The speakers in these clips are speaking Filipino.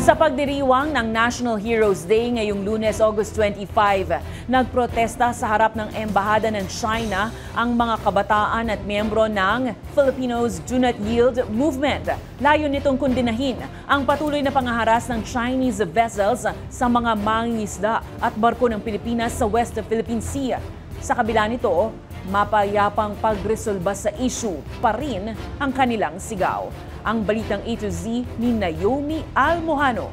Sa pagdiriwang ng National Heroes Day ngayong Lunes, August 25, nagprotesta sa harap ng Embahada ng China ang mga kabataan at miyembro ng Filipinos Do Not Yield Movement. Layon nitong kondinahin ang patuloy na pangaharas ng Chinese vessels sa mga mangingisda at barko ng Pilipinas sa West Philippine Sea. Sa kabila nito, mapayapang pagresolba sa issue pa rin ang kanilang sigaw. Ang balitang A to Z ni Naomi Almohano.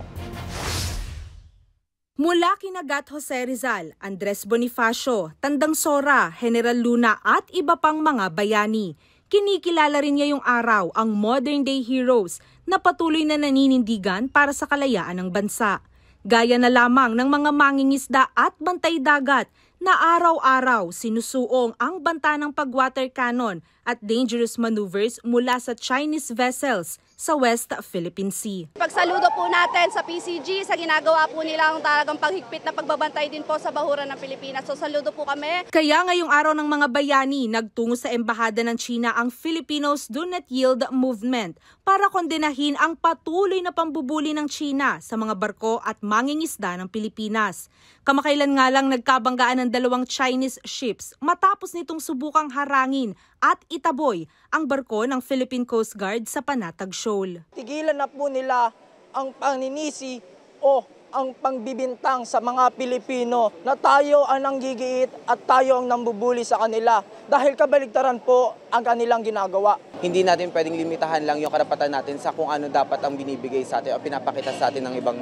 Mula kinagat Jose Rizal, Andres Bonifacio, Tandang Sora, General Luna at iba pang mga bayani. Kinikilala rin niya yung araw ang modern day heroes na patuloy na naninindigan para sa kalayaan ng bansa. Gaya na lamang ng mga mangingisda at bantay dagat na araw-araw sinusuong ang banta ng pag-water cannon at dangerous maneuvers mula sa Chinese vessels sa West Philippine Sea. Pagsaludo po natin sa PCG sa ginagawa po nilang talagang paghigpit na pagbabantay din po sa bahuran ng Pilipinas. So saludo po kami. Kaya ngayong araw ng mga bayani, nagtungo sa Embahada ng China ang Filipinos Do Not Yield Movement para kondenahin ang patuloy na pambubuli ng China sa mga barko at mangingisda ng Pilipinas. Kamakailan nga lang nagkabanggaan ng dalawang Chinese ships matapos nitong subukang harangin at itaboy ang barko ng Philippine Coast Guard sa Panatag Shoal. Tigilan na po nila ang paninisi o ang pangbibintang sa mga Pilipino na tayo ang nanggigiit at tayo ang nambubuli sa kanila dahil kabaligtaran po ang kanilang ginagawa. Hindi natin pwedeng limitahan lang yung karapatan natin sa kung ano dapat ang binibigay sa atin o pinapakita sa atin ng ibang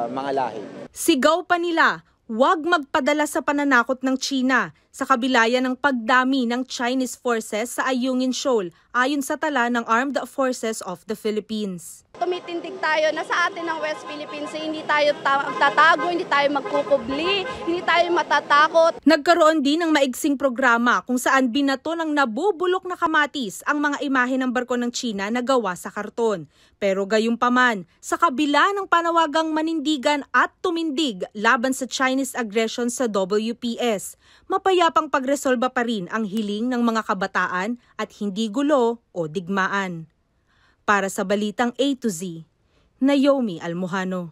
mga lahi. Sigaw pa nila, huwag magpadala sa pananakot ng China sa kabilaya ng pagdami ng Chinese forces sa Ayungin Shoal ayon sa tala ng Armed Forces of the Philippines. Tumitindig tayo na sa atin ng West Philippines, hindi tayo tatago, hindi tayo magkukubli, hindi tayo matatakot. Nagkaroon din ng maigsing programa kung saan binato ng nabubulok na kamatis ang mga imahe ng barko ng China na gawa sa karton. Pero gayunpaman, sa kabila ng panawagang manindigan at tumindig laban sa Chinese aggression sa WPS, mapayapang pagresolba pa rin ang hiling ng mga kabataan at hindi gulo o digmaan. Para sa Balitang A to Z, Naomi Almohano.